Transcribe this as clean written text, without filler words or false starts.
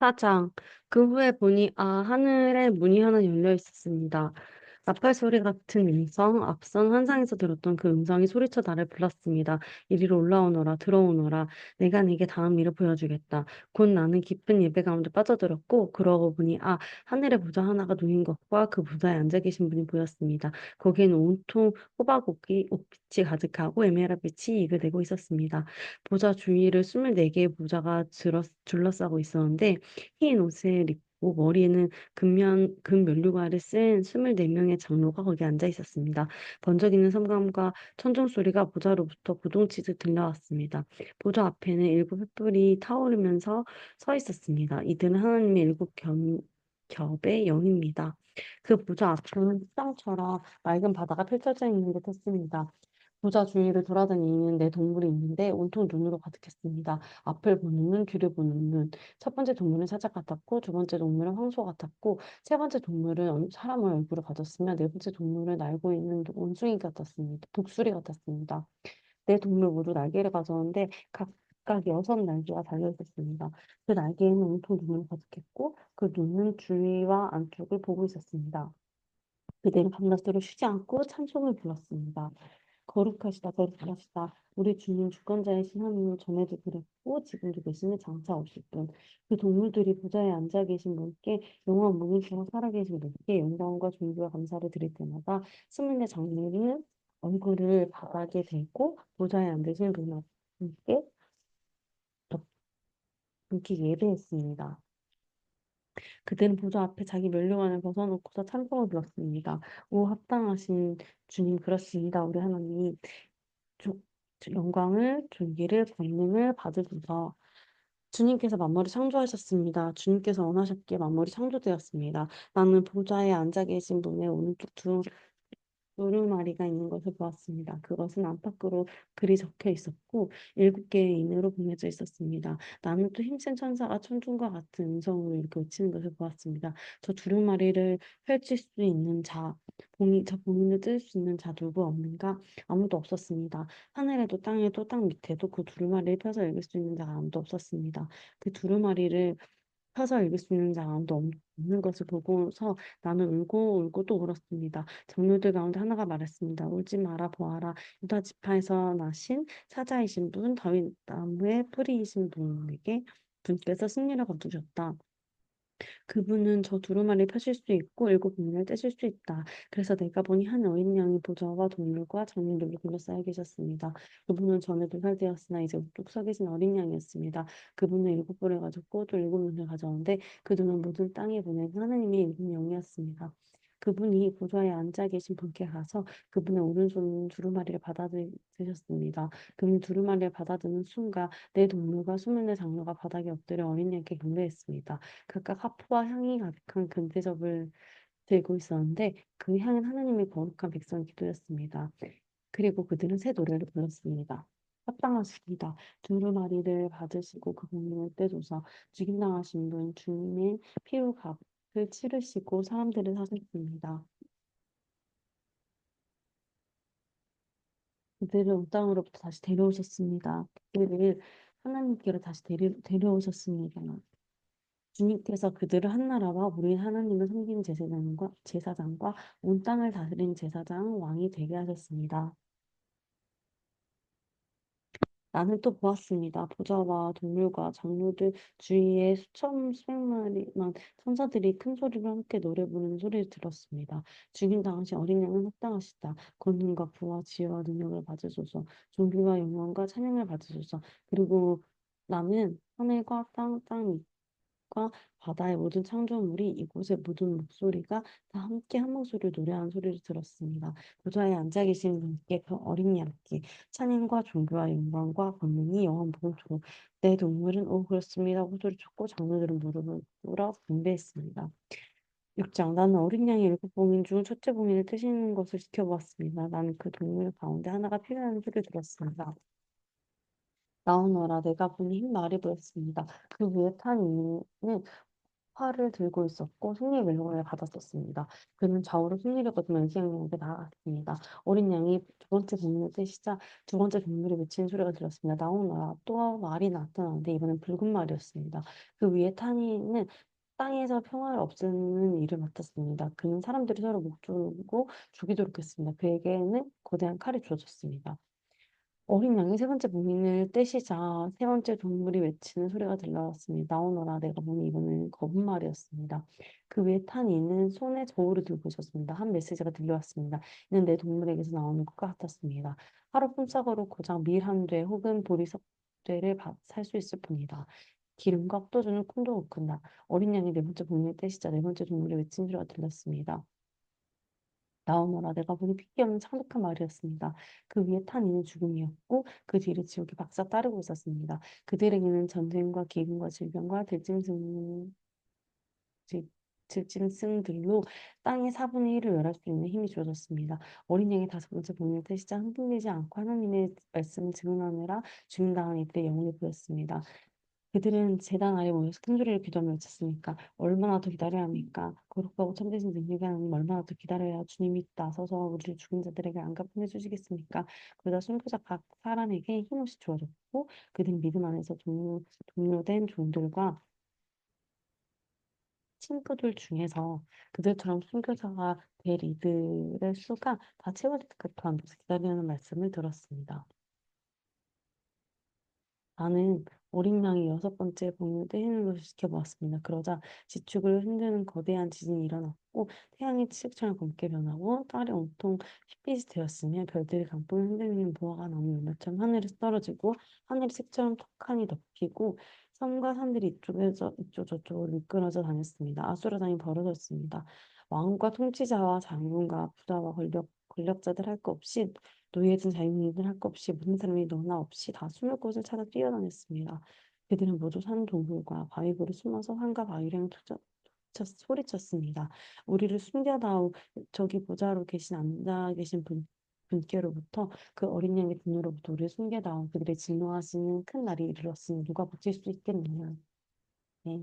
사장. 그 후에 보니 하늘에 문이 하나 열려 있었습니다. 나팔 소리 같은 음성, 앞선 환상에서 들었던 그 음성이 소리쳐 나를 불렀습니다. 이리로 올라오너라, 들어오너라. 내가 네게 다음 일을 보여주겠다. 곧 나는 깊은 예배 가운데 빠져들었고, 그러고 보니 하늘에 보좌 하나가 놓인 것과 그 보좌에 앉아 계신 분이 보였습니다. 거기에는 온통 호박옥이 옷빛이 가득하고 에메랄드빛이 이글 대고 있었습니다. 보좌 주위를 24개의 보좌가 둘러싸고 있었는데 흰 옷을 입고 머리에는 금면류관을 쓴 24명의 장로가 거기 앉아 있었습니다. 번쩍이는 섬감과 천둥 소리가 보좌로부터 고동치듯 들려왔습니다. 보좌 앞에는 일곱 횃불이 타오르면서 서 있었습니다. 이들은 하나님의 겹의 영입니다. 그 보좌 앞에는 땅처럼 맑은 바다가 펼쳐져 있는 듯했습니다. 보좌 주위를 돌아다니는 내 동물이 있는데 온통 눈으로 가득했습니다. 앞을 보는 눈, 뒤를 보는 눈. 첫 번째 동물은 사자 같았고, 두 번째 동물은 황소 같았고, 세 번째 동물은 사람의 얼굴을 가졌으며, 네 번째 동물은 날고 있는 원숭이 같았습니다. 독수리 같았습니다. 네 동물 모두 날개를 가졌는데 각각 여섯 날개가 달려 있었습니다. 그 날개에는 온통 눈으로 가득했고, 그 눈은 주위와 안쪽을 보고 있었습니다. 그들은 밤낮으로 쉬지 않고 찬송을 불렀습니다. 거룩하시다, 거룩하시다. 우리 주님 주권자이신 하나님을 전에도 그랬고 지금도 계시는 장차 오실 분. 그 동물들이 보좌에 앉아 계신 분께 영원 무궁처럼 살아계신 분께 영광과 존귀와 감사를 드릴 때마다 스물네 장로는 얼굴을 바닥에 대고 보좌에 앉으신 분께 분께 예배했습니다. 그들은 보좌 앞에 자기 면류관을 벗어놓고서 찬송을 불렀습니다. 오 합당하신 주님 그렇습니다. 우리 하나님 조- 영광을 존귀를 권능을 받으소서. 주님께서 만물을 창조하셨습니다. 주님께서 원하셨기에 만물이 창조되었습니다. 나는 보좌에 앉아 계신 분의 오른쪽 두루마리가 있는 것을 보았습니다. 그것은 안팎으로 글이 적혀 있었고 일곱 개의 인으로 보내져 있었습니다. 나는 또 힘센 천사가 천둥과 같은 음성으로 이렇게 외치는 것을 보았습니다. 저 두루마리를 펼칠 수 있는 자, 저 봉인을 뜰 수 있는 자 누구 없는가? 아무도 없었습니다. 하늘에도 땅에도 땅 밑에도 그 두루마리를 펴서 읽을 수 있는 자가 아무도 없었습니다. 그 두루마리를 펴서 읽을 수 있는 자가 아무도 없는 것을 보고서 나는 울고 울고 또 울었습니다. 장로들 가운데 하나가 말했습니다. 울지 마라 보아라. 유다 지파에서 나신 사자이신 분 다윗 나무의 뿌리이신 분께서 승리를 거두셨다. 그분은 저 두루마리 펴실 수 있고 일곱 문을 떼실 수 있다. 그래서 내가 보니 한 어린 양이 보좌와 동물과 장로들로 둘러싸여 계셨습니다. 그분은 전에 2살 되었으나 이제 우뚝 서 계신 어린 양이었습니다. 그분은 일곱 뿔을 가졌고 또 일곱 눈을 가졌는데 그 눈은 모든 땅에 보낸 하나님의 일곱 영이었습니다. 그분이 보좌에 앉아 계신 분께 가서 그분의 오른손 두루마리를 받아드셨습니다. 그분이 두루마리를 받아드는 순간 내 동물과 24 장로가 바닥에 엎드려 어린 양께 경배했습니다. 각각 화포와 향이 가득한 금대접을 들고 있었는데 그 향은 하나님의 거룩한 백성의 기도였습니다. 그리고 그들은 새 노래를 불렀습니다. 합당하십니다. 두루마리를 받으시고 그 공명을 떼줘서 죽임당하신 분 주님의 피로 값을 치르시고 사람들을 사셨습니다. 그들을 온 땅으로부터 다시 데려오셨습니다. 그들을 하나님께로 다시 데려오셨습니다. 주님께서 그들을 한 나라와 우리 하나님을 섬기는 제사장과 온 땅을 다스리는 제사장 왕이 되게 하셨습니다. 나는 또 보았습니다. 보좌와 동물과 장로들 주위에 수백 마리만 천사들이 큰 소리로 함께 노래 부르는 소리를 들었습니다. 죽임 당하신 어린 양은 합당하시다. 권능과 부와 지혜와 능력을 받으소서. 존귀와 영광과 찬양을 받으소서. 그리고 나는 하늘과 땅 과 바다의 모든 창조물이 이곳의 모든 목소리가 다 함께 한 목소리로 노래하는 소리를 들었습니다. 보좌에 앉아 계신 분께 그 어린 양께 찬양과 존귀와 영광과 권능이 영원토록 내 동물은 오 그렇습니다. 호소리 쳤고 장로들은 무릎을 꿇어 분배했습니다. 6장 나는 어린 양의 일곱 봉인 중 첫째 봉인을 뜨시는 것을 지켜보았습니다. 나는 그 동물 가운데 하나가 필요한 소리를 들었습니다. 나오너라 내가 보니 흰 말이 보였습니다. 그 위에 탄 이는 활을 들고 있었고 승리의 멜로를 받았었습니다. 그는 좌우로 승리를 거두며 의기양양하게 나아갔습니다. 어린 양이 두 번째 동물을 떼시자 두 번째 동물이 외치는 소리가 들렸습니다. 나오너라. 또 말이 나타나는데 이번엔 붉은 말이었습니다. 그 위에 타니는 땅에서 평화를 없애는 일을 맡았습니다. 그는 사람들이 서로 목 조르고 죽이도록 했습니다. 그에게는 거대한 칼이 주어졌습니다. 어린 양이 세 번째 봉인을 떼시자 세 번째 동물이 외치는 소리가 들려왔습니다. 나오너라 내가 보니 이번엔 거북말이었습니다. 그 위에 탄 이는 손에 저울을 들고 있었습니다. 한 메시지가 들려왔습니다. 이는 내 동물에게서 나오는 것과 같았습니다. 하루 품삯으로 고작 밀 한 돼 혹은 보리석대를 살 수 있을 뿐이다. 기름과 포도주는 꿈도 못 꾼다. 어린 양이 네 번째 봉인을 떼시자 네 번째 동물이 외친 소리가 들렸습니다. 나오너라 내가 보니 핏기 없는 창백한 말이었습니다. 그 위에 탄 이는 죽음이었고 그 뒤를 지옥이 박사 따르고 있었습니다. 그들에게는 전쟁과 기근과 질병과 질- 질짐승들로 땅의 4분의 1을 멸할 수 있는 힘이 주어졌습니다. 어린 양이 다섯 번째 본인을 태시자 흔들리지 않고 하나님의 말씀을 증언하느라 죽임당한 이들의 영혼을 보였습니다. 그들은 제단 아래 모여서 큰 소리를 기도하며 외쳤으니까 얼마나 더 기다려야 합니까? 거룩하고 참되신 능력의 하나님 얼마나 더 기다려야 주님이 나서서 우리를 죽은 자들에게 안갚음해 주시겠습니까? 그러다 순교자 각 사람에게 힘없이 주어졌고 그들 믿음 안에서 동료된 종들과 친구들 중에서 그들처럼 순교자가 될 이들의 수가 다 채워질 때까지 앉아서 기다리는 말씀을 들었습니다. 나는 어린 양이 여섯 번째 봉인을 떼이는 것을 지켜보았습니다. 그러자 지축을 흔드는 거대한 지진이 일어났고 태양이 칠흑처럼 검게 변하고 딸이 온통 핏빛이 되었으며 별들이 강풍을 흔들리는 무화과 나무 열매처럼 하늘에서 떨어지고 하늘이 색처럼 턱하니 덮이고 섬과 산들이 이쪽에서 이쪽 저쪽으로 미끄러져 다녔습니다. 아수라장이 벌어졌습니다. 왕과 통치자와 장군과 부자와 권력자들 할 것 없이 노예든 자유인이든 할 것 없이 모든 사람이 너나 없이 다 숨을 곳을 찾아 뛰어다녔습니다. 그들은 모두 산 동굴과 바위굴에 숨어서 산과 바위랑 소리쳤습니다. 우리를 숨겨다오. 저기 보좌로 계신 앉아 계신 분께로부터 그 어린 양의 분으로부터 우리를 숨겨다오. 그들의 진노하시는 큰 날이 이르렀으니 누가 버틸 수 있겠느냐. 네.